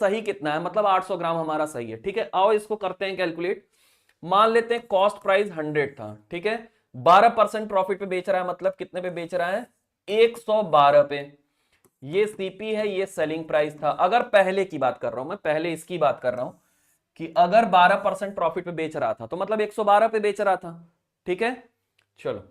सही कितना है, मतलब 800 ग्राम हमारा सही है। ठीक है, आओ इसको करते हैं कैलकुलेट। मान लेते हैं कॉस्ट प्राइस 100 था, ठीक है, 12% प्रॉफिट पे बेच रहा है, मतलब कितने पे बेच रहा है, 112 पे। ये सीपी है, ये सेलिंग प्राइस था। अगर पहले की बात कर रहा हूं मैं, पहले इसकी बात कर रहा हूं कि अगर 12% प्रॉफिट पे बेच रहा था तो मतलब 112 पे बेच रहा था। ठीक है, चलो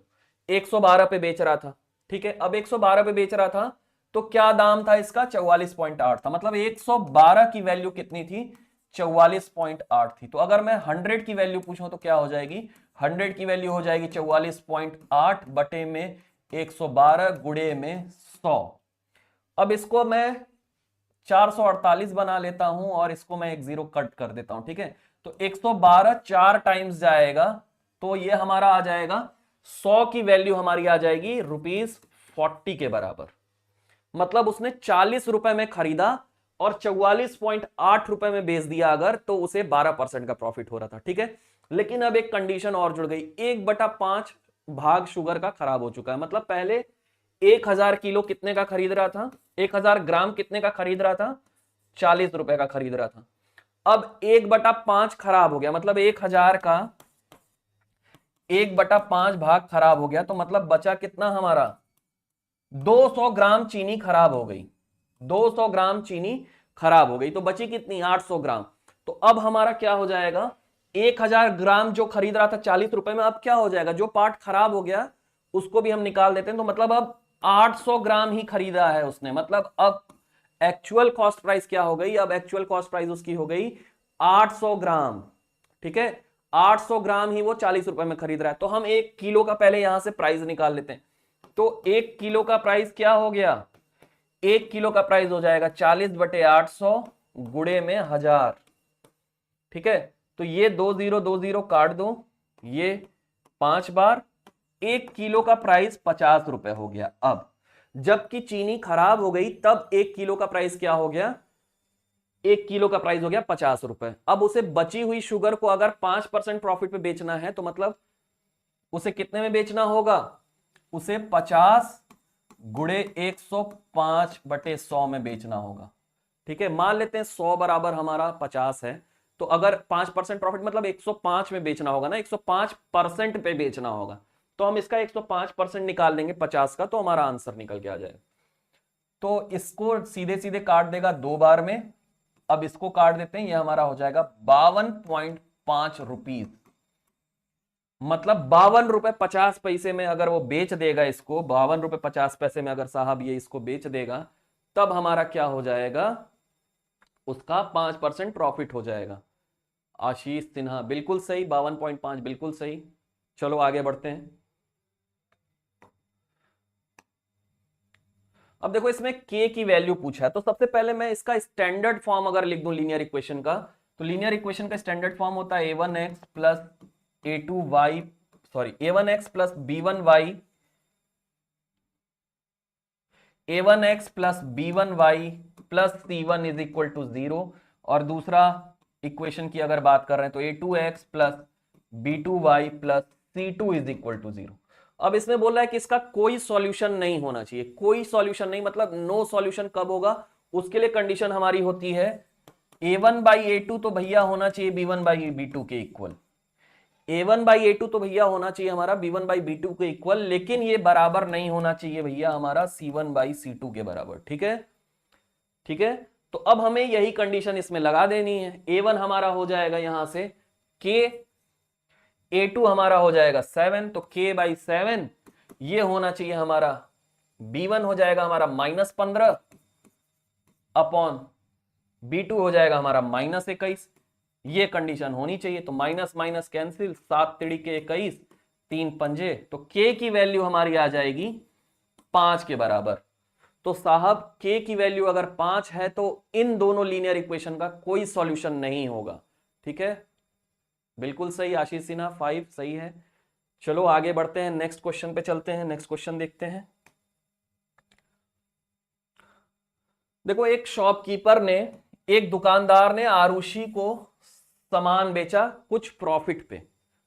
112 पे बेच रहा था। ठीक है, अब 112 पे बेच रहा था तो क्या दाम था इसका, 44.8 था, मतलब 112 की वैल्यू कितनी थी, 44.8 थी। तो अगर मैं 100 की वैल्यू पूछूं तो क्या हो जाएगी, 100 की वैल्यू हो जाएगी 44.8 बटे में 112 गुणे में 100। अब इसको मैं 448 बना लेता हूं और इसको मैं एक जीरो कट कर देता हूं। ठीक है, तो 112 4 टाइम्स जाएगा तो ये हमारा आ जाएगा 100 की वैल्यू हमारी आ जाएगी ₹40 के बराबर। मतलब उसने 40 रुपए में खरीदा और 44.8 रुपए में बेच दिया अगर, तो उसे 12% का प्रॉफिट हो रहा था। ठीक है, लेकिन अब एक कंडीशन और जुड़ गई, 1/5 भाग शुगर का खराब हो चुका है। मतलब पहले 1000 किलो कितने का खरीद रहा था, 1000 ग्राम कितने का खरीद रहा था, 40 रुपए का खरीद रहा था। अब 1/5 खराब हो गया, मतलब 1000 का 1/5 भाग खराब हो गया, तो मतलब बचा कितना हमारा, 200 ग्राम चीनी खराब हो गई। 200 ग्राम चीनी खराब हो गई तो बची कितनी, 800 ग्राम। तो अब हमारा क्या हो जाएगा, 1000 ग्राम जो खरीद रहा था 40 रुपए में, अब क्या हो जाएगा, जो पार्ट खराब हो गया उसको भी हम निकाल देते हैं। तो मतलब अब 800 ग्राम ही खरीदा है उसने, मतलब अब एक्चुअल कॉस्ट प्राइस क्या हो गई, अब एक्चुअल कॉस्ट प्राइस उसकी हो गई 800 ग्राम। ठीक है, 800 ग्राम ही वो 40 रुपए में खरीद रहा है। तो हम 1 किलो का पहले यहां से प्राइस निकाल लेते हैं। तो 1 किलो का प्राइस क्या हो गया, 1 किलो का प्राइस हो जाएगा 40/800 गुणे में 1000। ठीक है, तो ये 2020 काट दो, ये 5 बार, 1 किलो का प्राइस 50 रुपए हो गया। अब जबकि चीनी खराब हो गई तब 1 किलो का प्राइस क्या हो गया, 1 किलो का प्राइस हो गया 50 रुपए। अब उसे बची हुई शुगर को अगर 5% प्रॉफिट पे बेचना है तो मतलब उसे कितने में बेचना होगा, उसे 50 गुणे 105/100 में बेचना होगा। ठीक है, मान लेते हैं 100 बराबर हमारा 50 है, तो अगर 5% प्रॉफिट मतलब 105 में बेचना होगा ना, 105% पे बेचना होगा, तो हम इसका 105% निकाल लेंगे 50 का, तो हमारा आंसर निकल के आ जाएगा। तो इसको सीधे सीधे काट देगा 2 बार में। अब इसको काट देते हैं, ये हमारा हो जाएगा 52.5 रुपीज। मतलब 52 रुपए 50 पैसे में अगर वो बेच देगा इसको, 52 रुपए 50 पैसे में अगर साहब ये इसको बेच देगा, तब हमारा क्या हो जाएगा, उसका 5% प्रॉफिट हो जाएगा। आशीष सिन्हा बिल्कुल सही, 52.5 बिल्कुल सही। चलो आगे बढ़ते हैं। अब देखो इसमें k की वैल्यू पूछा है, तो सबसे पहले मैं इसका स्टैंडर्ड फॉर्म अगर लिख दूं लीनियर इक्वेशन का, तो लीनियर इक्वेशन का स्टैंडर्ड फॉर्म होता है a1x plus a2y, sorry a1x plus b1y, a1x plus b1y plus c1 is equal to 0। और दूसरा इक्वेशन की अगर बात कर रहे हैं तो a2x plus b2y plus c2 is equal to 0। अब इसमें बोल रहा है कि इसका कोई सॉल्यूशन नहीं होना चाहिए, कोई सॉल्यूशन नहीं, मतलब नो सॉल्यूशन कब होगा, उसके लिए कंडीशन हमारी होती है a1/a2 तो भैया होना चाहिए b1/b2 के इक्वल, a1/a2 तो भैया होना चाहिए हमारा b1/b2 के इक्वल, लेकिन ये बराबर नहीं होना चाहिए भैया हमारा c1/c2 के बराबर। ठीक है, ठीक है, तो अब हमें यही कंडीशन इसमें लगा देनी है। a1 हमारा हो जाएगा यहां से k, a2 हमारा हो जाएगा 7, तो k/7 ये होना चाहिए हमारा, b1 हो जाएगा हमारा -15 अपॉन b2 हो जाएगा हमारा -21। ये कंडीशन होनी चाहिए। तो माइनस माइनस कैंसिल, 7 तिड़ी के 21, 3 पंजे, तो k की वैल्यू हमारी आ जाएगी 5 के बराबर। तो साहब k की वैल्यू अगर 5 है तो इन दोनों लीनियर इक्वेशन का कोई सॉल्यूशन नहीं होगा। ठीक है, बिल्कुल सही आशीष सिन्हा, 5 सही है। चलो आगे बढ़ते हैं, नेक्स्ट क्वेश्चन पे चलते हैं, नेक्स्ट क्वेश्चन देखते हैं। देखो एक शॉपकीपर ने, एक दुकानदार ने आरुषि को सामान बेचा कुछ प्रॉफिट पे।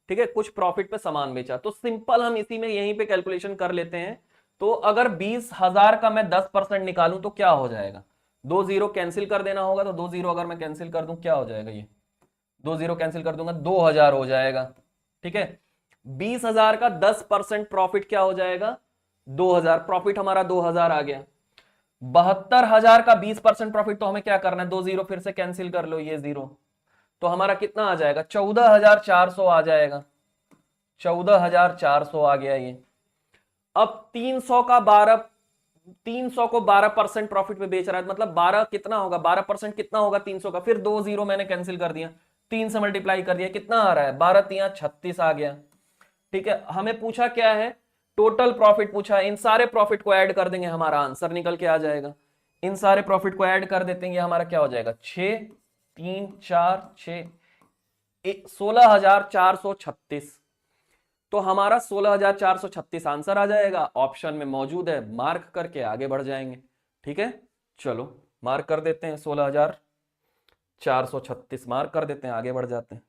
ठीक है, कुछ प्रॉफिट पे सामान बेचा, तो सिंपल हम इसी में यहीं पे कैलकुलेशन कर लेते हैं। तो अगर 20,000 का मैं 10% निकालूं तो क्या हो जाएगा, दो जीरो कैंसिल कर देना होगा, तो दो जीरो अगर मैं कैंसिल कर दूं क्या हो जाएगा, ये दो जीरो कैंसिल कर दूंगा 2000 हो जाएगा। ठीक है, 20,000 का 10% प्रॉफिट क्या हो जाएगा, 2000, प्रॉफिट हमारा 2000 आ गया। 72,000 का 20% प्रॉफिट, तो हमें क्या करना है, दो जीरो फिर से कैंसिल कर लो, ये जीरो, तो हमारा कितना आ जाएगा, 14,400 आ जाएगा, 14,400 आ गया ये। अब 300 को 12% प्रॉफिट पे बेच रहा है, मतलब 12 कितना होगा, 12% कितना होगा 300 का, फिर दो जीरो मैंने कैंसिल कर दिया, 3 से मल्टीप्लाई कर दिया, कितना आ रहा है, 12 तिया 36 आ गया। ठीक है, हमें पूछा क्या है, टोटल प्रॉफिट पूछा है, इन सारे प्रॉफिट को ऐड कर देंगे, हमारा आंसर निकल के आ जाएगा। इन सारे प्रॉफिट को ऐड कर देते हैं, ये हमारा क्या हो जाएगा, 6 3 4 6 16,436, तो हमारा 16,436 आंसर आ जाएगा, ऑप्शन में मौजूद है, मार्क करके आगे बढ़ जाएंगे। ठीक है, चलो मार्क कर देते हैं, 16,436 मार्क कर देते हैं, आगे बढ़ जाते हैं।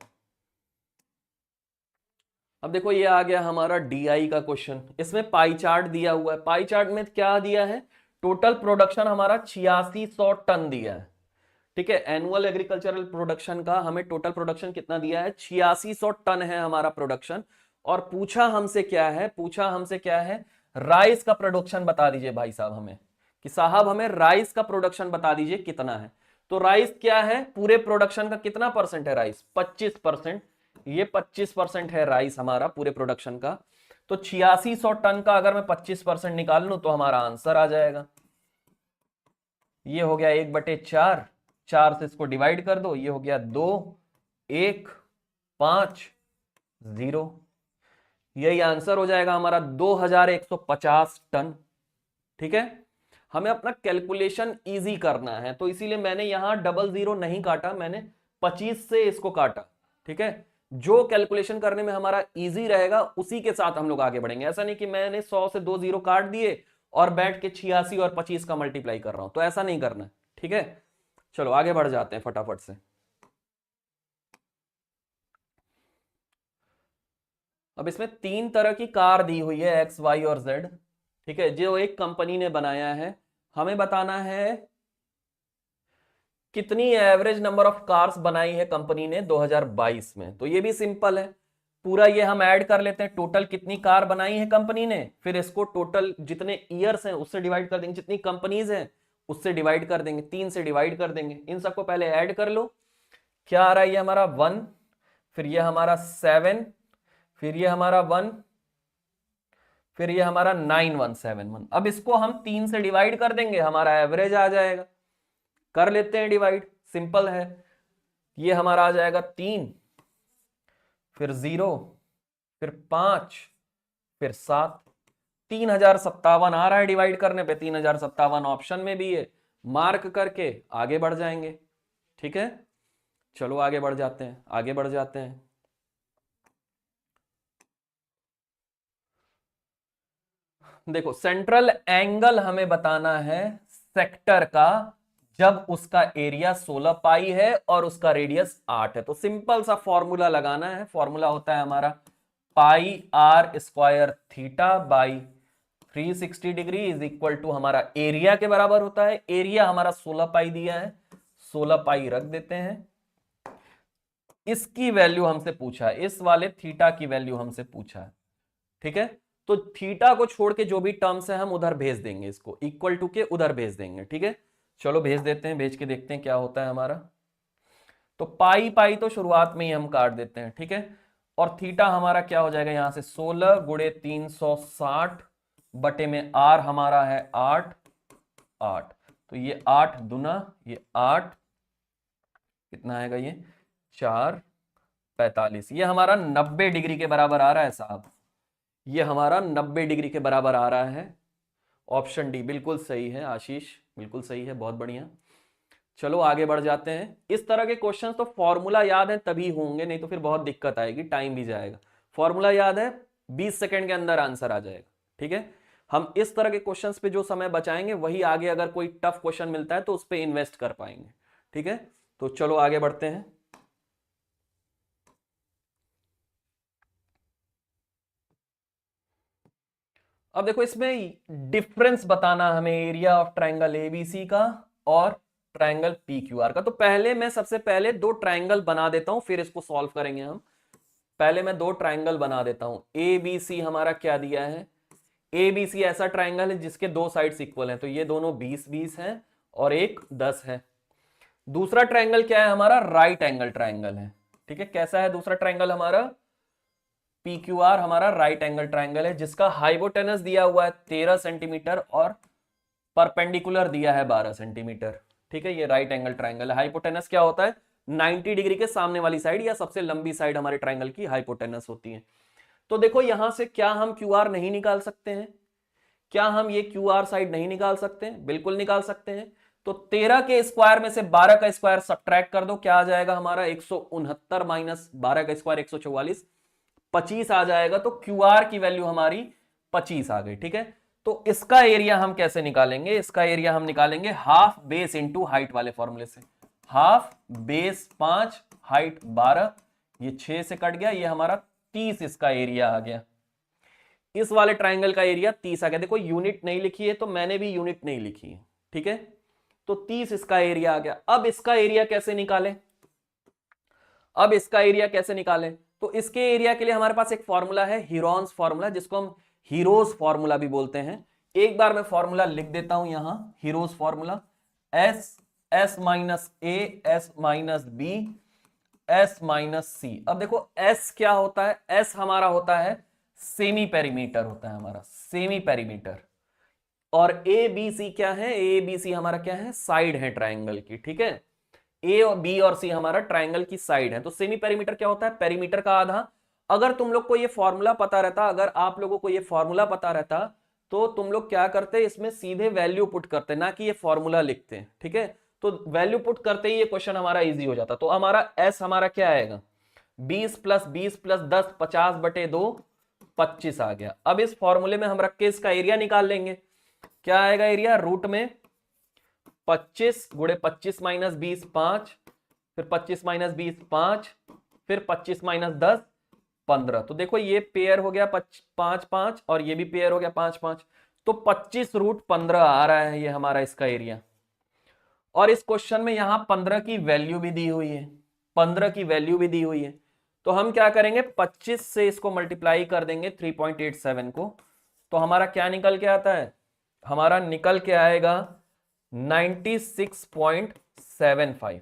अब देखो ये आ गया हमारा डीआई का क्वेश्चन, इसमें पाई चार्ट दिया हुआ है। पाई चार्ट में क्या दिया है, टोटल प्रोडक्शन हमारा 8600 टन दिया है। ठीक है, एनुअल एग्रीकल्चरल प्रोडक्शन का हमें टोटल प्रोडक्शन कितना दिया है, 8600 टन है हमारा प्रोडक्शन। और पूछा हमसे क्या है, पूछा हमसे क्या है, राइस का प्रोडक्शन बता दीजिए भाई साहब हमें, कि साहब हमें राइस का प्रोडक्शन बता दीजिए कितना है। तो राइस क्या है, पूरे प्रोडक्शन का कितना परसेंट है राइस, 25%, ये 25% है राइस हमारा पूरे प्रोडक्शन का। तो 8600 टन का अगर मैं 25% निकाल लूं तो हमारा आंसर आ जाएगा, ये हो गया 1/4, 4 से इसको डिवाइड कर दो, ये हो गया 2 1 5 0, यही आंसर हो जाएगा हमारा 2150 टन। ठीक है, हमें अपना कैलकुलेशन इजी करना है, तो इसीलिए मैंने यहां डबल जीरो नहीं काटा, मैंने 25 से इसको काटा। ठीक है, जो कैलकुलेशन करने में हमारा इजी रहेगा उसी के साथ हम लोग आगे बढ़ेंगे। ऐसा नहीं कि मैंने 100 से दो जीरो काट दिए और बैठ के 86 और 25 का मल्टीप्लाई कर रहा हूं, तो ऐसा नहीं करना। ठीक है, चलो आगे बढ़ जाते हैं फटाफट से। अब इसमें तीन तरह की कार दी हुई है, एक्स वाई और जेड। ठीक है, जो एक कंपनी ने बनाया है, हमें बताना है कितनी एवरेज नंबर ऑफ कार्स बनाई है कंपनी ने 2022 में। तो ये भी सिंपल है, पूरा ये हम ऐड कर लेते हैं, टोटल कितनी कार बनाई है कंपनी ने, फिर इसको टोटल जितने ईयर्स हैं उससे डिवाइड कर देंगे, जितनी कंपनीज हैं उससे डिवाइड कर देंगे, 3 से डिवाइड कर देंगे। इन सबको पहले ऐड कर लो, क्या आ रहा है, ये हमारा 1, फिर ये हमारा 7, फिर ये हमारा 1, फिर ये हमारा 9171। अब इसको हम 3 से डिवाइड कर देंगे, हमारा एवरेज आ जाएगा। कर लेते हैं डिवाइड, सिंपल है, ये हमारा आ जाएगा 3, फिर 0, फिर 5, फिर 7, 3057 आ रहा है डिवाइड करने पे, 3057 ऑप्शन में भी है, मार्क करके आगे बढ़ जाएंगे। ठीक है, चलो आगे बढ़ जाते हैं, आगे बढ़ जाते हैं। देखो सेंट्रल एंगल हमें बताना है सेक्टर का, जब उसका एरिया 16 पाई है और उसका रेडियस 8 है। तो सिंपल सा फॉर्मूला लगाना है, फॉर्मूला होता है हमारा pi R square theta by 360 degree is equal to हमारा एरिया के बराबर होता है। एरिया हमारा 16 पाई दिया है, 16 पाई रख देते हैं। इसकी वैल्यू हमसे पूछा है, इस वाले थीटा की वैल्यू हमसे पूछा है। ठीक है, तो थीटा को छोड़ के जो भी टर्म्स है हम उधर भेज देंगे, इसको इक्वल टू के उधर भेज देंगे। ठीक है, चलो भेज देते हैं, भेज के देखते हैं क्या होता है हमारा। तो पाई पाई तो शुरुआत में ही हम काट देते हैं। ठीक है, और थीटा हमारा क्या हो जाएगा, यहां से 16 गुणे 360 बटे में आर हमारा है 8 8, तो ये 8 दुना ये 8, कितना आएगा ये 4 45, ये हमारा 90 डिग्री के बराबर आ रहा है साहब, ये हमारा 90 डिग्री के बराबर आ रहा है। ऑप्शन डी बिल्कुल सही है आशीष, बिल्कुल सही है, बहुत बढ़िया। चलो आगे बढ़ जाते हैं। इस तरह के क्वेश्चन तो फॉर्मूला याद है तभी होंगे, नहीं तो फिर बहुत दिक्कत आएगी, टाइम भी जाएगा। फॉर्मूला याद है, 20 सेकंड के अंदर आंसर आ जाएगा। ठीक है, हम इस तरह के क्वेश्चंस पे जो समय बचाएंगे वही आगे अगर कोई टफ क्वेश्चन मिलता है तो उस पर इन्वेस्ट कर पाएंगे। ठीक है, तो चलो आगे बढ़ते हैं। अब देखो इसमें डिफरेंस बताना हमें एरिया ऑफ ट्राइंगल एबीसी का और ट्रायंगल पी क्यू आर का। तो पहले मैं सबसे पहले दो ट्रायंगल बना देता हूं, फिर इसको सॉल्व करेंगे हम। पहले मैं दो ट्रायंगल बना देता हूं। ए बी सी हमारा क्या दिया है, ए बी सी ऐसा ट्रायंगल है जिसके दो साइड्स इक्वल हैं, तो ये दोनों 20-20 हैं और एक 10 है। दूसरा ट्रायंगल क्या है हमारा, राइट एंगल ट्रायंगल है। ठीक है, कैसा है दूसरा ट्रायंगल हमारा, पी क्यू आर हमारा राइट एंगल ट्रायंगल है, जिसका हाइपोटेनस दिया हुआ है 13 सेंटीमीटर और परपेंडिकुलर दिया है 12 सेंटीमीटर। ठीक है, ये राइट एंगल ट्रायंगल है। हाइपोटेनस क्या होता है, 90 डिग्री के सामने वाली साइड या सबसे लंबी साइड हमारे ट्रायंगल की हाइपोटेनस होती है। तो देखो यहां से क्या हम क्यू आर नहीं निकाल सकते हैं, क्या हम ये क्यू आर साइड नहीं निकाल सकते हैं, बिल्कुल निकाल सकते हैं। तो 13 के स्क्वायर में से 12 का स्क्वायर सब्ट्रैक्ट कर दो, क्या आ जाएगा हमारा 169 माइनस 12 का स्क्वायर 144, 25 आ जाएगा। तो क्यू आर की वैल्यू हमारी 25 आ गई। ठीक है, तो इसका एरिया हम कैसे निकालेंगे, इसका एरिया हम निकालेंगे हाफ बेस इंटू हाइट वाले फॉर्मूले से। हाफ बेस 5 हाइट 12, ये 6 से कट गया, ये हमारा 30 इसका एरिया आ गया। इस वाले ट्राइंगल का एरिया 30 आ गया। देखो यूनिट नहीं लिखी है तो मैंने भी यूनिट नहीं लिखी है। ठीक है, तो 30 इसका एरिया आ गया। अब इसका एरिया कैसे निकालें, अब इसका एरिया कैसे निकालें, तो इसके एरिया के लिए हमारे पास एक फॉर्मूला है, हीरोन्स फॉर्मूला, जिसको हम हीरोज फॉर्मूला भी बोलते हैं। एक बार मैं फॉर्मूला लिख देता हूं यहां, Heron's formula, S S minus A S minus B S minus C. अब देखो एस क्या होता है, एस हमारा होता है सेमी पेरीमीटर होता है हमारा, सेमी पेरीमीटर। और ए बी सी क्या है, ए बी सी हमारा क्या है, साइड है ट्राइंगल की। ठीक है, ए और बी और सी हमारा ट्राइंगल की साइड है। तो सेमी पेरीमीटर क्या होता है, पेरीमीटर का आधा। अगर तुम लोग को ये फॉर्मूला पता रहता, अगर आप लोगों को ये फॉर्मूला पता रहता, तो तुम लोग क्या करते, इसमें सीधे वैल्यू पुट करते, ना कि ये फॉर्मूला लिखते। ठीक है, तो वैल्यू पुट करते ही ये क्वेश्चन हमारा इजी हो जाता। तो हमारा एस हमारा क्या आएगा, 20 प्लस 20 प्लस 10, 50/2, 25 आ गया। अब इस फॉर्मूले में हम रख के इसका एरिया निकाल लेंगे। क्या आएगा एरिया, रूट में 25 गुणे 25 माइनस 20 5, फिर 25 माइनस 20 5, फिर 25 माइनस 10 15। तो देखो ये पेयर हो गया 5 5 और ये भी पेयर हो गया 5 5, तो 25√15 आ रहा है ये हमारा इसका एरिया। और इस क्वेश्चन में यहां 15 की वैल्यू भी दी हुई है, 15 की वैल्यू भी दी हुई है। तो हम क्या करेंगे, 25 से इसको मल्टीप्लाई कर देंगे 3.87 को, तो हमारा क्या निकल के आता है, हमारा निकल के आएगा 96.75।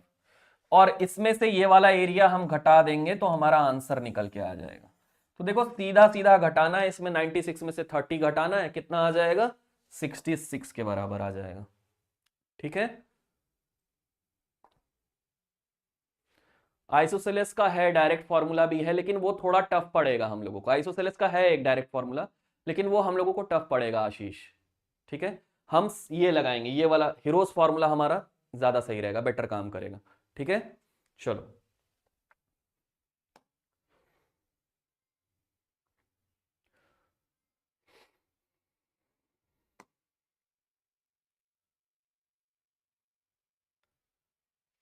और इसमें से ये वाला एरिया हम घटा देंगे तो हमारा आंसर निकल के आ जाएगा। तो देखो सीधा सीधा घटाना है, इसमें 96 में से 30 घटाना है, कितना आ जाएगा, 66 के बराबर आ जाएगा। ठीक है, आइसोसेलेस का है डायरेक्ट फॉर्मूला भी है, लेकिन वो थोड़ा टफ पड़ेगा हम लोगों को। आइसोसेलेस का है एक डायरेक्ट फॉर्मूला, लेकिन वो हम लोगों को टफ पड़ेगा आशीष। ठीक है, हम ये लगाएंगे, ये वाला हीरोज फॉर्मूला हमारा ज्यादा सही रहेगा, बेटर काम करेगा। ठीक है, चलो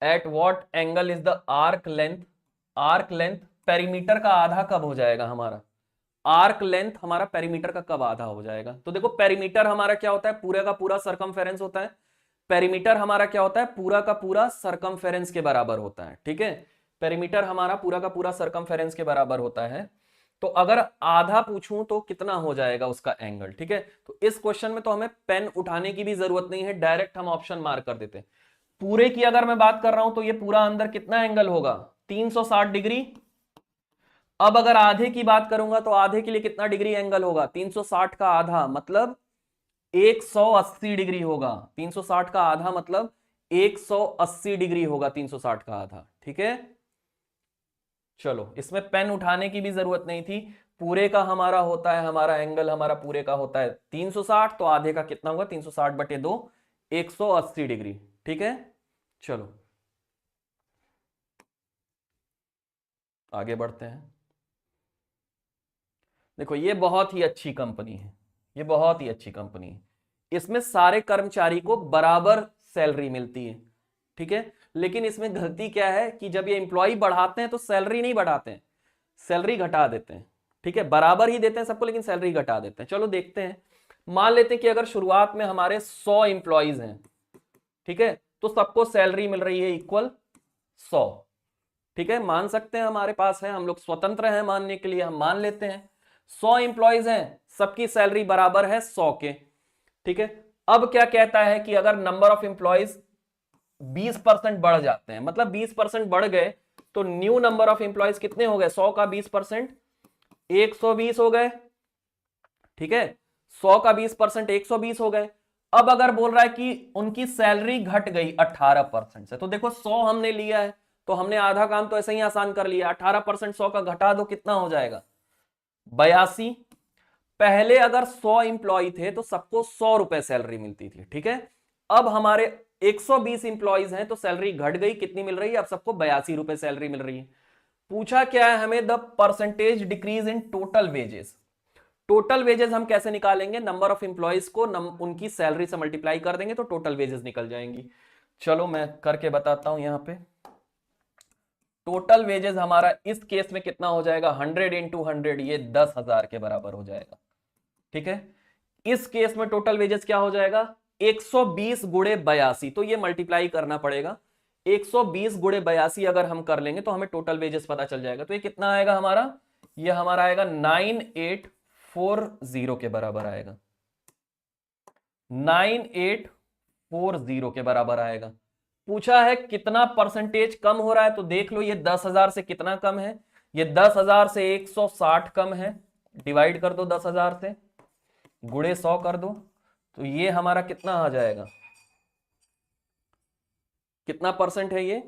at what angle is the arc length, arc length perimeter का आधा कब हो जाएगा हमारा, आर्क लेंथ हमारा पेरीमीटर का कब आधा हो जाएगा। तो देखो पेरीमीटर हमारा क्या होता है, पूरा का पूरा सरकमफेरेंस होता है। पेरीमीटर हमारा क्या होता है, पूरा का पूरा सरकमफेरेंस के बराबर होता है। ठीक है, पेरीमीटर हमारा पूरा का पूरा सरकमफेरेंस के बराबर होता है। तो अगर आधा पूछूं तो कितना हो जाएगा उसका एंगल। ठीक है, तो इस क्वेश्चन में तो हमें पेन उठाने की भी जरूरत नहीं है, डायरेक्ट हम ऑप्शन मार्क कर देते हैं। पूरे की अगर मैं बात कर रहा हूं तो ये पूरा अंदर कितना एंगल होगा, 360 डिग्री। अब अगर आधे की बात करूंगा तो आधे के लिए कितना डिग्री एंगल होगा, 360 का आधा मतलब 180 डिग्री होगा। 360 का आधा मतलब 180 डिग्री होगा 360 का आधा। ठीक है, चलो इसमें पेन उठाने की भी जरूरत नहीं थी। पूरे का हमारा होता है, हमारा एंगल हमारा पूरे का होता है 360, तो आधे का कितना होगा, 360/2, 180 डिग्री। ठीक है, चलो आगे बढ़ते हैं। देखो ये बहुत ही अच्छी कंपनी है, ये बहुत ही अच्छी कंपनी है। इसमें सारे कर्मचारी को बराबर सैलरी मिलती है। ठीक है, लेकिन इसमें गलती क्या है कि जब ये एम्प्लॉय बढ़ाते हैं तो सैलरी नहीं बढ़ाते हैं, सैलरी घटा देते हैं। ठीक है, बराबर ही देते हैं सबको लेकिन सैलरी घटा देते हैं। चलो देखते हैं, मान लेते हैं कि अगर शुरुआत में हमारे 100 एम्प्लॉयज हैं, ठीक है, तो सबको सैलरी मिल रही है इक्वल 100। ठीक है, मान सकते हैं, हमारे पास है, हम लोग स्वतंत्र हैं मानने के लिए, हम मान लेते हैं 100 इंप्लॉइज हैं, सबकी सैलरी बराबर है 100 के। ठीक है, अब क्या कहता है कि अगर नंबर ऑफ इंप्लॉइज 20% बढ़ जाते हैं, मतलब 20% बढ़ गए, तो न्यू नंबर ऑफ इंप्लॉइज कितने हो गए, 100 का 20% 120 हो गए। ठीक है, 100 का 20% 120 हो गए। अब अगर बोल रहा है कि उनकी सैलरी घट गई 18% से, तो देखो 100 हमने लिया है, तो हमने आधा काम तो ऐसे ही आसान कर लिया। 18% 100 का घटा दो, कितना हो जाएगा 82। पहले अगर 100 इंप्लॉय थे तो सबको 100 रुपए सैलरी मिलती थी। ठीक है, अब हमारे 120 इंप्लॉइज हैं तो सैलरी घट गई, कितनी मिल रही है, अब सबको 82 रुपए सैलरी मिल रही है। पूछा क्या है हमें, the percentage decrease in total wages. Total wages हम कैसे निकालेंगे, नंबर ऑफ इंप्लॉइज को उनकी सैलरी से मल्टीप्लाई कर देंगे तो टोटल वेजेस निकल जाएंगी। चलो मैं करके बताता हूं। यहां पे टोटल वेजेस हमारा इस केस में कितना हो जाएगा, 100 इंटू 100, ये 10,000 के बराबर हो जाएगा। ठीक है, इस केस में टोटल वेजेस क्या हो जाएगा, 120 गुणे 82, तो ये मल्टीप्लाई करना पड़ेगा। 120 गुणे 82 अगर हम कर लेंगे तो हमें टोटल वेजेस पता चल जाएगा। तो ये कितना आएगा हमारा, ये हमारा आएगा 9840 के बराबर आएगा, 9840 के बराबर आएगा। पूछा है कितना परसेंटेज कम हो रहा है, तो देख लो ये 10,000 से कितना कम है, ये 10,000 से 160 कम है। डिवाइड कर दो 10,000 से, गुणे 100 कर दो, तो ये हमारा कितना आ जाएगा, कितना परसेंट है ये,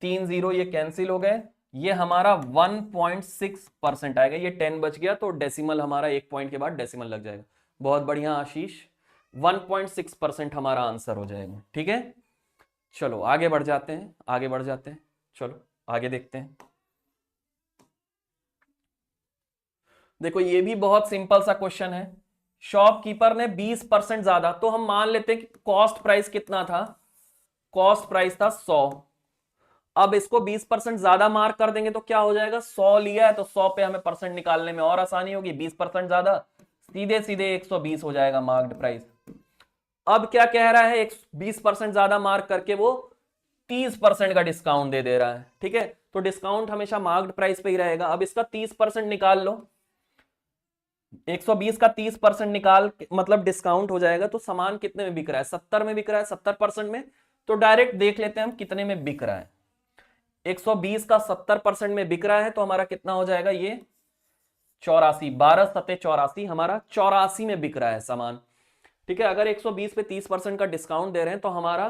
3 0 ये कैंसिल हो गए, ये हमारा 1.6% आएगा। ये 10 बच गया तो डेसिमल हमारा एक पॉइंट के बाद डेसिमल लग जाएगा। बहुत बढ़िया आशीष, 1.6% हमारा आंसर हो जाएगा। ठीक है, चलो आगे बढ़ जाते हैं, आगे बढ़ जाते हैं, चलो आगे देखते हैं। देखो ये भी बहुत सिंपल सा क्वेश्चन है। शॉपकीपर ने 20% ज्यादा, तो हम मान लेते हैं कि कॉस्ट प्राइस कितना था, कॉस्ट प्राइस था 100। अब इसको 20% ज्यादा मार्क कर देंगे तो क्या हो जाएगा, 100 लिया है तो 100 पे हमें परसेंट निकालने में और आसानी होगी। 20% ज्यादा, सीधे सीधे 120 हो जाएगा मार्क्ड प्राइस। अब क्या कह रहा है, 20% ज्यादा मार्क करके वो 30% का डिस्काउंट दे रहा है। ठीक है, तो डिस्काउंट हमेशा मार्क्ड प्राइस पे ही रहेगा। अब इसका 30% निकाल लो, 120 का 30% निकाल मतलब डिस्काउंट हो जाएगा, तो सामान कितने में बिक रहा है, 70 में बिक रहा है, 70% में। तो डायरेक्ट देख लेते हैं हम कितने में बिक रहा है। 120 का 70% में बिक रहा है तो हमारा कितना हो जाएगा, ये 84, 12 सत्ते 84, हमारा 84 में बिक रहा है सामान। ठीक है, अगर 120 पे 30% का डिस्काउंट दे रहे हैं तो हमारा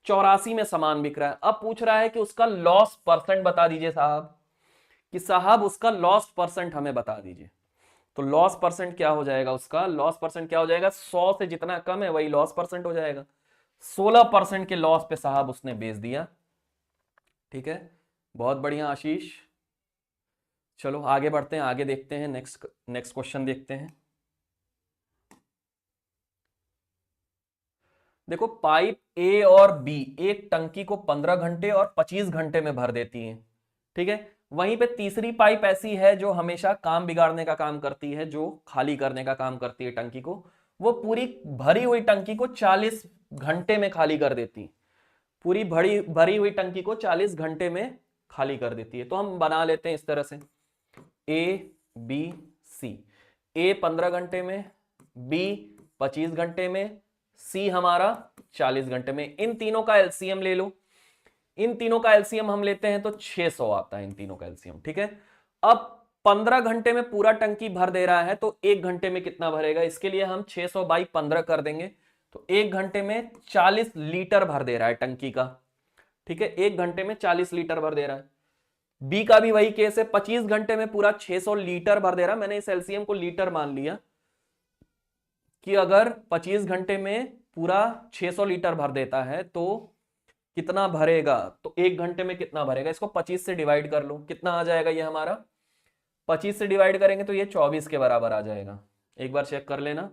84 में सामान बिक रहा है। अब पूछ रहा है कि उसका लॉस परसेंट बता दीजिए साहब, कि साहब उसका लॉस परसेंट हमें बता दीजिए। तो लॉस परसेंट क्या हो जाएगा, उसका लॉस परसेंट क्या हो जाएगा, 100 से जितना कम है वही लॉस परसेंट हो जाएगा। 16% के लॉस पे साहब उसने बेच दिया। ठीक है, बहुत बढ़िया आशीष। चलो आगे बढ़ते हैं, आगे देखते हैं, नेक्स्ट नेक्स्ट क्वेश्चन देखते हैं। देखो पाइप ए और बी एक टंकी को 15 घंटे और 25 घंटे में भर देती हैं। ठीक है, वहीं पे तीसरी पाइप ऐसी है जो हमेशा काम बिगाड़ने का काम करती है, जो खाली करने का काम करती है टंकी को। वो पूरी भरी हुई टंकी को 40 घंटे में खाली कर देती है। पूरी भरी भरी हुई टंकी को 40 घंटे में खाली कर देती है। तो हम बना लेते हैं इस तरह से, ए बी सी। ए 15 घंटे में, बी 25 घंटे में, सी हमारा 40 घंटे में। इन तीनों का एलसीएम ले लो, इन तीनों का एलसीएम हम लेते हैं तो 600 आता है इन तीनों का एलसीएम। ठीक है, अब 15 घंटे में पूरा टंकी भर दे रहा है तो 1 घंटे में कितना भरेगा, इसके लिए हम 600 बाई 15 कर देंगे, तो 1 घंटे में 40 लीटर भर दे रहा है टंकी का। ठीक है, 1 घंटे में 40 लीटर भर दे रहा है। बी का भी वही केस है, 25 घंटे में पूरा 600 लीटर भर दे रहा है। मैंने इस एलसीएम को लीटर मान लिया कि अगर 25 घंटे में पूरा 600 लीटर भर देता है तो कितना भरेगा, तो 1 घंटे में कितना भरेगा, इसको 25 से डिवाइड कर लो, कितना आ जाएगा ये हमारा, 25 से डिवाइड करेंगे तो ये 24 के बराबर आ जाएगा। एक बार चेक कर लेना।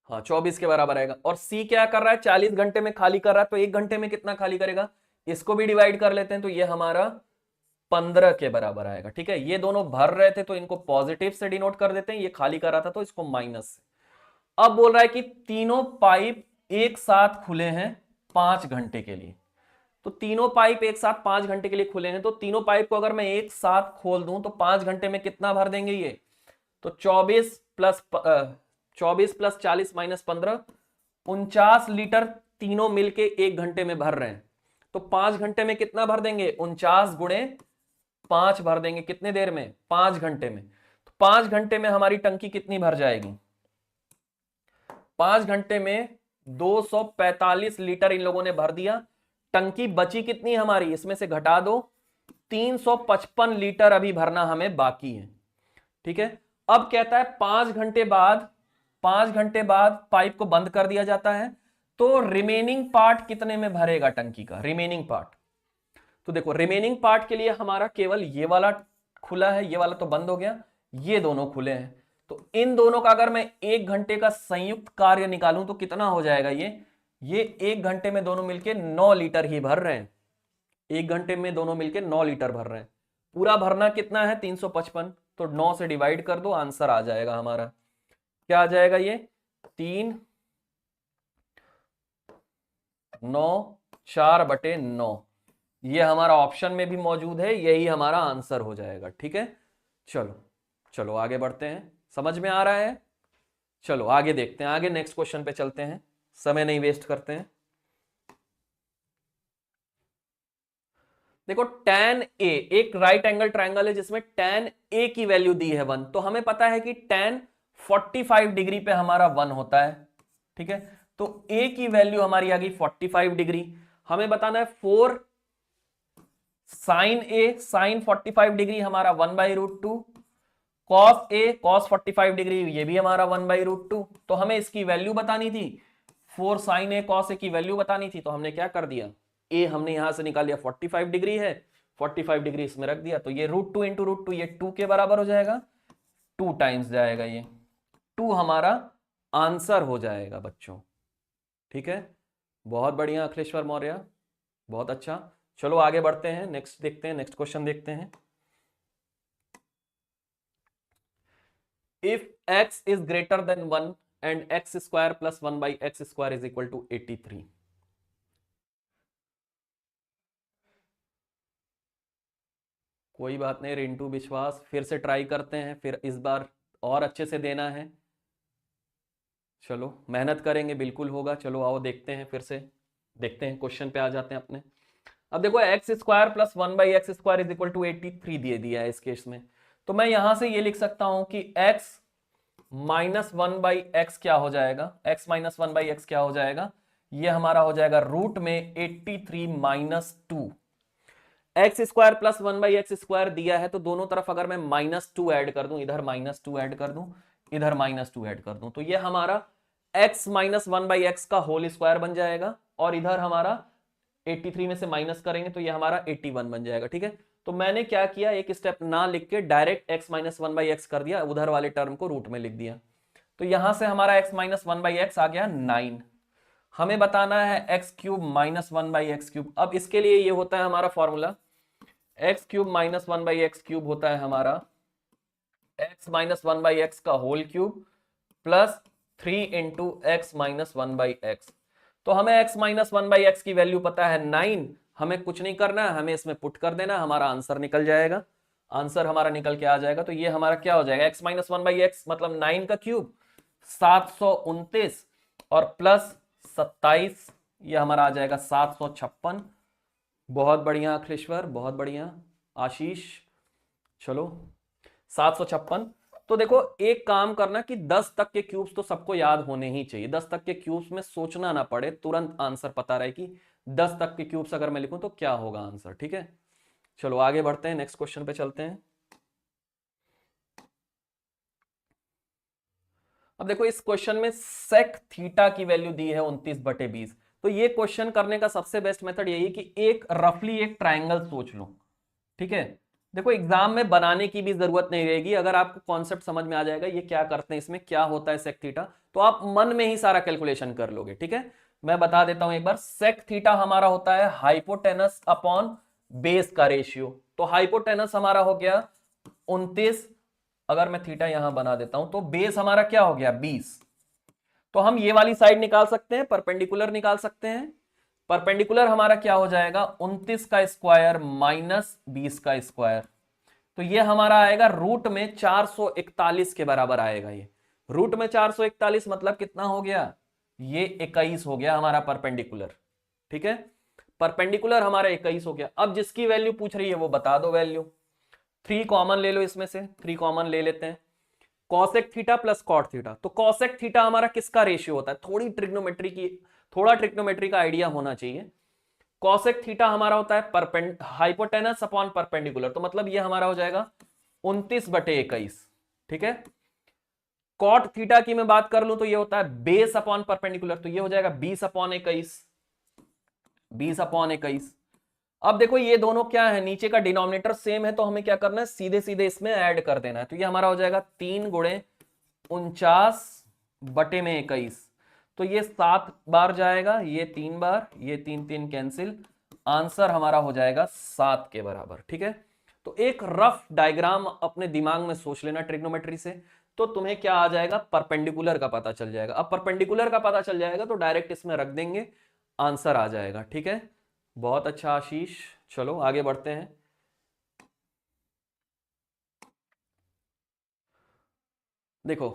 हाँ 24 के बराबर आएगा। और सी क्या कर रहा है, 40 घंटे में खाली कर रहा है, तो 1 घंटे में कितना खाली करेगा, इसको भी डिवाइड कर लेते हैं, तो ये हमारा 15 के बराबर आएगा। ठीक है, ये दोनों भर रहे थे तो इनको पॉजिटिव से डिनोट कर देते हैं, ये खाली कर रहा था तो इसको माइनस से। अब बोल रहा है कि तीनों पाइप एक साथ खुले हैं 5 घंटे के लिए। तो तीनों पाइप एक साथ 5 घंटे के लिए खुले हैं, तो तीनों पाइप को अगर मैं एक साथ खोल दूं तो 5 घंटे में कितना भर देंगे ये? तो 24 प्लस 40 माइनस 15, 49 लीटर तीनों मिलके 1 घंटे में भर रहे हैं। तो 5 घंटे में कितना भर देंगे? 49 गुणे 5 भर देंगे। कितने देर में? 5 घंटे में। तो 5 घंटे में हमारी टंकी कितनी भर जाएगी? 5 घंटे में 245 लीटर इन लोगों ने भर दिया। टंकी बची कितनी हमारी? इसमें से घटा दो, 355 लीटर अभी भरना हमें बाकी है। ठीक है, अब कहता है 5 घंटे बाद, 5 घंटे बाद पाइप को बंद कर दिया जाता है, तो रिमेनिंग पार्ट कितने में भरेगा टंकी का? रिमेनिंग पार्ट, तो देखो रिमेनिंग पार्ट के लिए हमारा केवल ये वाला खुला है, ये वाला तो बंद हो गया, ये दोनों खुले हैं। तो इन दोनों का अगर मैं 1 घंटे का संयुक्त कार्य निकालूं तो कितना हो जाएगा? ये 1 घंटे में दोनों मिलके 9 लीटर ही भर रहे हैं। 1 घंटे में दोनों मिलके 9 लीटर भर रहे हैं। पूरा भरना कितना है? 355, तो 9 से डिवाइड कर दो, आंसर आ जाएगा हमारा। क्या आ जाएगा? ये 3 9 4/9, ये हमारा ऑप्शन में भी मौजूद है, यही हमारा आंसर हो जाएगा। ठीक है, चलो चलो आगे बढ़ते हैं। समझ में आ रहा है? चलो आगे देखते हैं, आगे नेक्स्ट क्वेश्चन पे चलते हैं, समय नहीं वेस्ट करते हैं। देखो tan A एक राइट एंगल ट्रायंगल है जिसमें tan A की वैल्यू दी है 1, तो हमें पता है कि tan 45 डिग्री पे हमारा 1 होता है। ठीक है, तो A की वैल्यू हमारी आ गई 45 डिग्री। हमें बताना है 4 sin A, sin 45 डिग्री हमारा 1/√2, cos A cos 45 डिग्री ये भी हमारा 1/√2। तो हमें इसकी वैल्यू बतानी थी, 4 sin A cos A की वैल्यू बतानी थी, तो हमने क्या कर दिया? ए हमने यहां से निकाल लिया, 45 डिग्री है, 45 डिग्री इसमें रख दिया, तो ये √2 इंटू √2 ये 2 के बराबर हो जाएगा, 2 टाइम्स जाएगा, ये 2 हमारा आंसर हो जाएगा बच्चों। ठीक है, बहुत बढ़िया अखिलेश्वर मौर्य, बहुत अच्छा। चलो आगे बढ़ते हैं, नेक्स्ट देखते हैं, नेक्स्ट क्वेश्चन देखते हैं। If x is greater than 1 and x square plus 1/x square is equal to 83। कोई बात नहीं रिंटू विश्वास, फिर से ट्राई करते हैं, फिर इस बार और अच्छे से देना है। चलो मेहनत करेंगे, बिल्कुल होगा। चलो आओ देखते हैं, फिर से देखते हैं, क्वेश्चन पे आ जाते हैं अपने। अब देखो X square plus 1/x square is equal to 83 दे दिया है इस केस में, तो मैं यहां से ये लिख सकता हूं कि x माइनस 1/x क्या हो जाएगा? x माइनस 1/x क्या हो जाएगा? ये हमारा हो जाएगा रूट में 83 minus 2। X square plus 1/x square दिया है, तो दोनों तरफ अगर मैं -2 ऐड कर दूं, इधर -2 ऐड कर दूं, इधर -2 ऐड कर दूं, तो ये हमारा x माइनस 1/x का होल स्क्वायर बन जाएगा, और इधर हमारा 83 में से माइनस करेंगे तो ये हमारा 81 बन जाएगा। ठीक है, तो मैंने क्या किया, एक स्टेप ना लिख के डायरेक्ट x माइनस 1/x कर दिया, उधर वाले टर्म को रूट में लिख दिया, तो यहां से हमारा x माइनस 1/x आ गया 9। हमें बताना है x cube minus 1/x cube. अब इसके लिए ये होता है हमारा formula, X cube minus 1/x cube होता है हमारा x माइनस 1/x का whole cube plus 3 into X minus 1/x। तो हमें x माइनस 1/x की वैल्यू पता है 9, हमें कुछ नहीं करना है, हमें इसमें पुट कर देना, हमारा आंसर निकल जाएगा, आंसर हमारा निकल के आ जाएगा। तो ये हमारा क्या हो जाएगा? x माइनस 1/x मतलब 9 का क्यूब 729 और प्लस 27, ये हमारा आ जाएगा 756। बहुत बढ़िया अखिलेश्वर, बहुत बढ़िया आशीष। चलो 756। तो देखो एक काम करना कि 10 तक के क्यूब्स तो सबको याद होने ही चाहिए, 10 तक के क्यूब्स में सोचना ना पड़े, तुरंत आंसर पता रहे कि 10 तक के क्यूब्स अगर मैं लिखूं तो क्या होगा आंसर। ठीक है, चलो आगे बढ़ते हैं, नेक्स्ट क्वेश्चन पे चलते हैं। अब देखो इस क्वेश्चन में सेक थीटा की वैल्यू दी है 29/20। तो ये क्वेश्चन करने का सबसे बेस्ट मेथड यही कि एक रफली एक ट्राइंगल सोच लो। ठीक है, देखो एग्जाम में बनाने की भी जरूरत नहीं रहेगी, अगर आपको कॉन्सेप्ट समझ में आ जाएगा ये क्या करते हैं, इसमें क्या होता है सेक थीटा, तो आप मन में ही सारा कैलकुलेशन कर लोगे। ठीक है, मैं बता देता हूं एक बार, सेक थीटा हमारा होता है हाइपोटेनस अपॉन बेस का रेशियो। तो हाइपोटेनस हमारा हो गया 29। अगर मैं थीटा यहां बना देता हूं तो बेस हमारा क्या हो गया 20। तो हम ये वाली साइड निकाल सकते हैं, परपेंडिकुलर निकाल सकते हैं। परपेंडिकुलर हमारा क्या हो जाएगा 29 का स्क्वायर माइनस 20 का स्क्वायर। तो ये हमारा आएगा रूट में 441 के बराबर आएगा। ये रूट में 441 मतलब कितना हो गया, ये 21 हो गया हमारा परपेंडिकुलर। ठीक है, परपेंडिकुलर हमारा 21 हो गया। अब जिसकी वैल्यू पूछ रही है वो बता दो वैल्यू। 3 कॉमन ले लो, इसमें से 3 कॉमन ले लेते हैं। Cosec theta plus cot theta, तो कॉसेक थीटा हमारा किसका रेशियो होता है, थोड़ा ट्रिग्नोमेट्री का आइडिया होना चाहिए। कॉसेक थीटा हमारा होता है हाइपोटेनस अपॉन परपेंडिकुलर, तो मतलब ये हमारा हो जाएगा 29/21। ठीक है, कॉट थीटा की मैं बात कर लूं तो ये होता है बेस अपॉन परपेंडिकुलर, तो ये हो जाएगा 20/21। 20/21। अब देखो ये दोनों क्या है, नीचे का डिनोमिनेटर सेम है, तो हमें क्या करना है, सीधे सीधे इसमें ऐड कर देना है। तो ये हमारा हो जाएगा 3 गुणे 49/21। तो ये 7 बार जाएगा, ये 3 बार, ये 3 3 कैंसिल, आंसर हमारा हो जाएगा 7 के बराबर। ठीक है, तो एक रफ डायग्राम अपने दिमाग में सोच लेना ट्रिग्नोमेट्री से, तो तुम्हें क्या आ जाएगा, परपेंडिकुलर का पता चल जाएगा। अब परपेंडिकुलर का पता चल जाएगा तो डायरेक्ट इसमें रख देंगे, आंसर आ जाएगा। ठीक है, बहुत अच्छा आशीष, चलो आगे बढ़ते हैं। देखो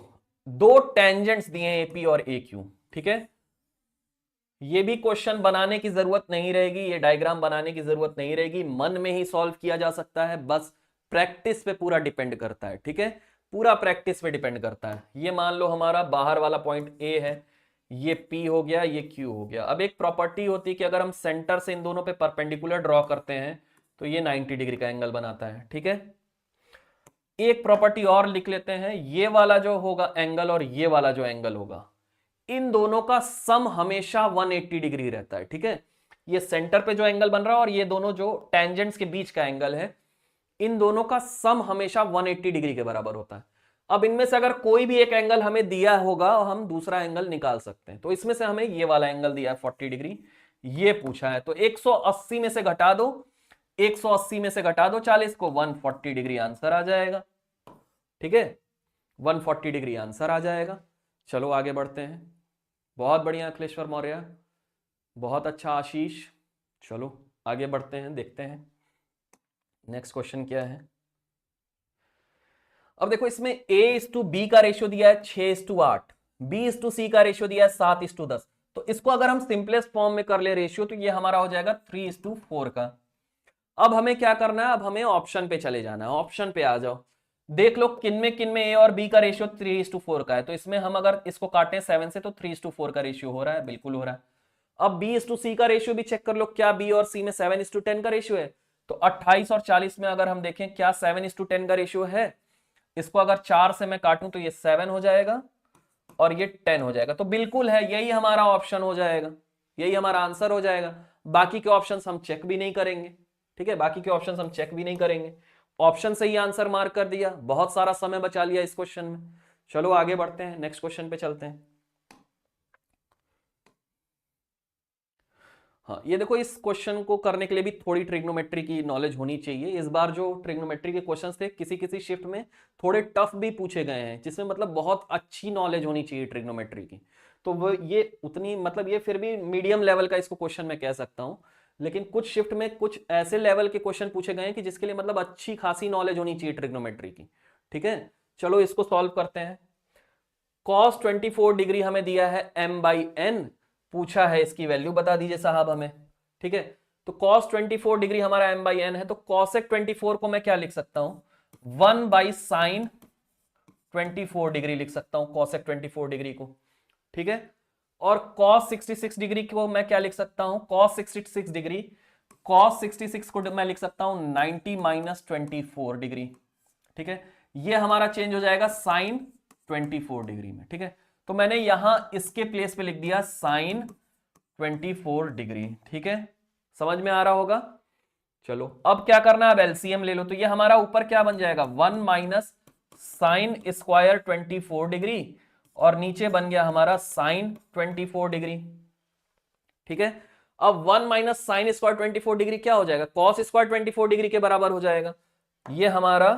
दो टेंजेंट्स दिए हैं एपी और ए क्यू। ठीक है, ये भी क्वेश्चन बनाने की जरूरत नहीं रहेगी, ये डायग्राम बनाने की जरूरत नहीं रहेगी, मन में ही सॉल्व किया जा सकता है, बस प्रैक्टिस पे पूरा डिपेंड करता है। ठीक है, पूरा प्रैक्टिस पे डिपेंड करता है। ये मान लो हमारा बाहर वाला पॉइंट ए है, ये P हो गया, ये Q हो गया। अब एक प्रॉपर्टी होती है कि अगर हम सेंटर से इन दोनों पे परपेंडिकुलर ड्रॉ करते हैं तो ये 90 डिग्री का एंगल बनाता है। ठीक है, एक प्रॉपर्टी और लिख लेते हैं, ये वाला जो होगा एंगल और ये वाला जो एंगल होगा, इन दोनों का सम हमेशा 180 डिग्री रहता है। ठीक है, ये सेंटर पे जो एंगल बन रहा है और ये दोनों जो टेंजेंट्स के बीच का एंगल है, इन दोनों का सम हमेशा 180 डिग्री के बराबर होता है। अब इनमें से अगर कोई भी एक एंगल हमें दिया होगा और हम दूसरा एंगल निकाल सकते हैं, तो इसमें से हमें ये वाला एंगल दिया है 40 डिग्री, ये पूछा है, तो 180 में से घटा दो, 180 में से घटा दो 40 को, 140 डिग्री आंसर आ जाएगा। ठीक है, 140 डिग्री आंसर आ जाएगा। चलो आगे बढ़ते हैं। बहुत बढ़िया अखिलेश्वर मौर्य, बहुत अच्छा आशीष। चलो आगे बढ़ते हैं, देखते हैं नेक्स्ट क्वेश्चन क्या है। अब देखो इसमें A:B का रेशियो दिया है 6:8, B:C का रेशियो दिया है 7:10। तो इसको अगर हम सिंपलेस्ट फॉर्म में कर ले रेशियो, तो ये हमारा हो जाएगा 3:4 का। अब हमें क्या करना है, अब हमें ऑप्शन पे चले जाना है। ऑप्शन पे आ जाओ, देख लो किन में A और B का रेशियो 3:4 का है। तो इसमें हम अगर इसको काटें 7 से तो 3:4 का रेशियो हो रहा है, बिल्कुल हो रहा है। अब B:C का रेशियो भी चेक कर लो, क्या B और C में 7:10 का रेशियो है। तो 28 और 40 में अगर हम देखें क्या 7:10 का रेशियो है, इसको अगर 4 से मैं काटूं तो ये 7 हो जाएगा और ये 10 हो जाएगा। तो बिल्कुल है, यही हमारा ऑप्शन हो जाएगा, यही हमारा आंसर हो जाएगा। बाकी के ऑप्शंस हम चेक भी नहीं करेंगे। ठीक है, बाकी के ऑप्शंस हम चेक भी नहीं करेंगे, ऑप्शन से ही आंसर मार्क कर दिया, बहुत सारा समय बचा लिया इस क्वेश्चन में। चलो आगे बढ़ते हैं, नेक्स्ट क्वेश्चन पे चलते हैं। हाँ, ये देखो इस क्वेश्चन को करने के लिए भी थोड़ी ट्रिग्नोमेट्री की नॉलेज होनी चाहिए। इस बार जो ट्रिग्नोमेट्री के क्वेश्चंस थे किसी किसी शिफ्ट में थोड़े टफ भी पूछे गए हैं, जिसमें मतलब बहुत अच्छी नॉलेज होनी चाहिए ट्रिग्नोमेट्री की। तो वो ये उतनी मतलब ये फिर भी मीडियम लेवल का इसको क्वेश्चन मैं कह सकता हूँ। लेकिन कुछ शिफ्ट में कुछ ऐसे लेवल के क्वेश्चन पूछे गए हैं कि जिसके लिए मतलब अच्छी खासी नॉलेज होनी चाहिए ट्रिग्नोमेट्री की। ठीक है, चलो इसको सॉल्व करते हैं। cos 24 डिग्री हमें दिया है m/n, पूछा है इसकी वैल्यू बता दीजिए साहब हमें। ठीक है, तो cos 24 डिग्री हमारा m/n है, तो cosec 24 को मैं क्या लिख सकता हूं, 1/sin 24 डिग्री लिख सकता हूं cosec 24 डिग्री को। ठीक है, और cos 66 डिग्री को मैं क्या लिख सकता हूं, cos 66 डिग्री, cos 66 को मैं लिख सकता हूं 90 - 24 डिग्री। ठीक है, ये हमारा चेंज हो जाएगा sin 24 डिग्री में। ठीक है, तो मैंने यहां इसके प्लेस पे लिख दिया sin 24 डिग्री। ठीक है, समझ में आ रहा होगा। चलो अब क्या करना है, अब एलसीएम ले लो, तो ये हमारा ऊपर क्या बन जाएगा 1 - sin स्क्वायर 24 डिग्री और नीचे बन गया हमारा sin 24 डिग्री। ठीक है, अब 1 माइनस साइन स्क्वायर 24 डिग्री क्या हो जाएगा, कॉस स्क्वायर 24 डिग्री के बराबर हो जाएगा। ये हमारा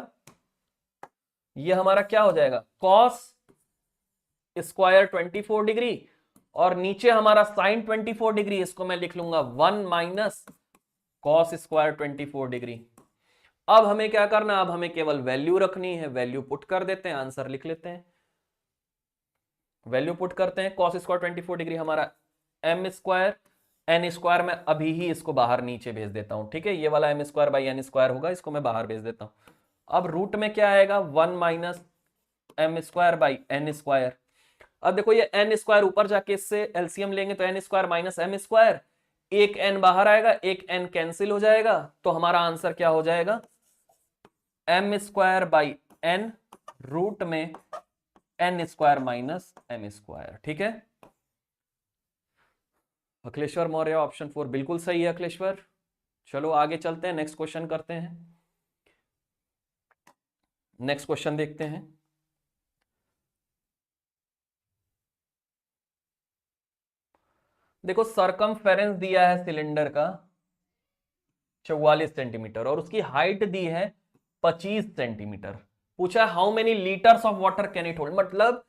क्या हो जाएगा, कॉस स्क्वायर 24 डिग्री, और नीचे हमारा साइन 24 डिग्री, इसको मैं लिख लूंगा 1 माइनस कॉस स्क्वायर 24 डिग्री। अब हमें क्या करना, अब हमें केवल वैल्यू रखनी है, वैल्यू पुट कर देते हैं, आंसर लिख लेते हैं। वैल्यू पुट करते हैं, कॉस स्क्वायर 24 डिग्री हमारा एम स्क्वायर एन स्क्वायर, में अभी ही इसको बाहर नीचे भेज देता हूं, ठीक है, ये वाला M square by N square होगा, इसको मैं बाहर भेज देता हूं। अब रूट में क्या आएगा, 1 minus M square by N square. अब देखो ये एन स्क्वायर ऊपर जाके इससे एलसीएम लेंगे तो N square minus M square, एक एन बाहर आएगा, एक एन कैंसिल हो जाएगा, तो हमारा आंसर क्या हो जाएगा, M square by N root में N square minus M square. ठीक है, अखिलेश्वर मौर्य ऑप्शन 4 बिल्कुल सही है अखिलेश्वर। चलो आगे चलते हैं, नेक्स्ट क्वेश्चन करते हैं, नेक्स्ट क्वेश्चन देखते हैं। देखो सरकमफेरेंस दिया है सिलेंडर का 44 सेंटीमीटर और उसकी हाइट दी है 25 सेंटीमीटर। पूछा how many litres of water can it hold, मतलब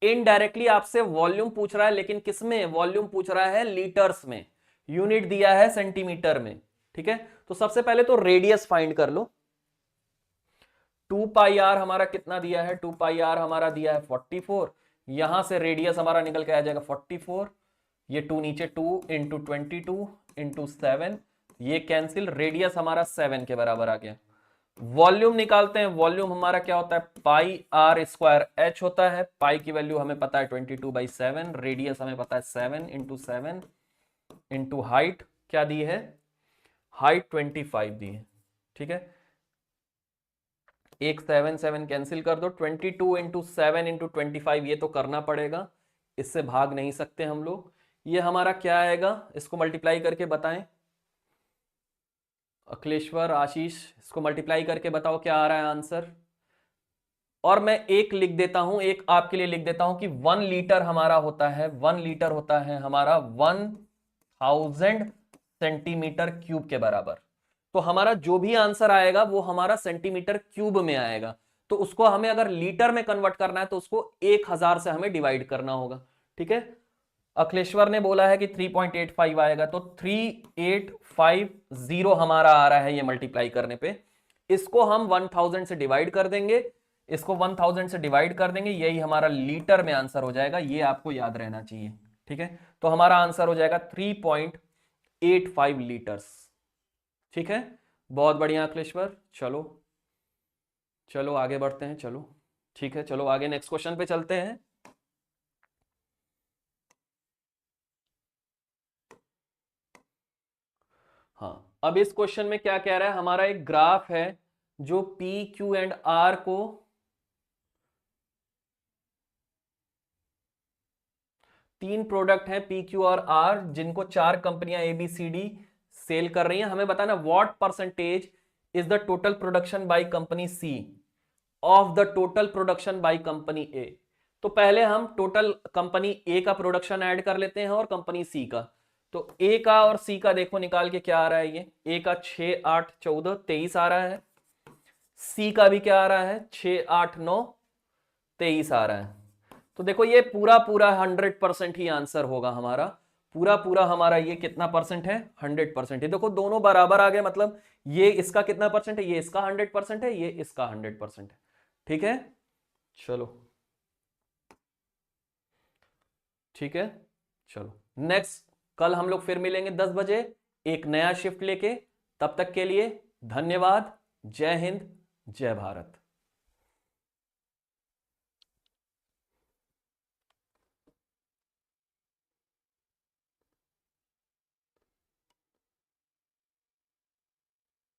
इनडायरेक्टली आपसे वॉल्यूम पूछ रहा है, लेकिन किसमें वॉल्यूम पूछ रहा है, लीटर्स में, यूनिट दिया है सेंटीमीटर में। ठीक है, तो सबसे पहले तो रेडियस फाइंड कर लो। 2 पाई आर हमारा कितना दिया है, 2 पाई आर हमारा दिया है 44, यहां से रेडियस हमारा निकल के आ जाएगा 44, ये 2 नीचे 2 इंटू 22 इंटू 7, ये कैंसिल, रेडियस हमारा 7 के बराबर आ गया। वॉल्यूम निकालते हैं, वॉल्यूम हमारा क्या होता है, पाई आर स्क्वायर एच होता है, पाई की वैल्यू हमें पता है 22/7, रेडियस हमें पता है 7 इंटू 7 इंटू हाइट क्या दी है, हाइट 25 दी है। ठीक है, एक 7 7 कैंसिल कर दो, 22 इंटू 7 इंटू 25 ये तो करना पड़ेगा, इससे भाग नहीं सकते हम लोग। ये हमारा क्या आएगा, इसको मल्टीप्लाई करके बताएं अखिलेश्वर, आशीष, इसको मल्टीप्लाई करके बताओ क्या आ रहा है आंसर। और मैं एक लिख देता हूं, एक आपके लिए लिख देता हूं कि 1 लीटर हमारा होता है, 1 लीटर होता है हमारा 1000 सेंटीमीटर क्यूब के बराबर। तो हमारा जो भी आंसर आएगा वो हमारा सेंटीमीटर क्यूब में आएगा, तो उसको हमें अगर लीटर में कन्वर्ट करना है तो उसको 1000 से हमें डिवाइड करना होगा। ठीक है, अखिलेश्वर ने बोला है कि 3.85 आएगा, तो 3850 हमारा आ रहा है ये मल्टीप्लाई करने पे। इसको हम 1000 से डिवाइड कर देंगे, इसको 1000 से डिवाइड कर देंगे, यही हमारा लीटर में आंसर हो जाएगा, ये आपको याद रहना चाहिए। ठीक है, तो हमारा आंसर हो जाएगा 3.85 लीटर्स। ठीक है, बहुत बढ़िया अखिलेश्वर। चलो चलो आगे बढ़ते हैं, चलो ठीक है, चलो आगे नेक्स्ट क्वेश्चन पे चलते हैं। हाँ, अब इस क्वेश्चन में क्या कह रहा है, हमारा एक ग्राफ है जो पी क्यू एंड आर को तीन प्रोडक्ट हैं पी क्यू और आर, जिनको 4 कंपनियां A B C D sell कर रही हैं। हमें बताना what percentage is the total production by company C of the total production by company A. तो पहले हम टोटल कंपनी ए का प्रोडक्शन ऐड कर लेते हैं और कंपनी सी का। तो ए का और सी का देखो निकाल के क्या आ रहा है, ये ए का 6 8 14 23 आ रहा है, सी का भी क्या आ रहा है 6 8 9 23 आ रहा है। तो देखो ये पूरा पूरा 100% ही आंसर होगा हमारा, पूरा पूरा हमारा ये कितना परसेंट है, 100% है। देखो दोनों बराबर आ गए, मतलब ये इसका कितना परसेंट है, ये इसका 100% है, ये इसका 100% है। ठीक है, चलो ठीक है, चलो नेक्स्ट, कल हम लोग फिर मिलेंगे 10 बजे एक नया शिफ्ट लेके। तब तक के लिए धन्यवाद, जय हिंद, जय भारत।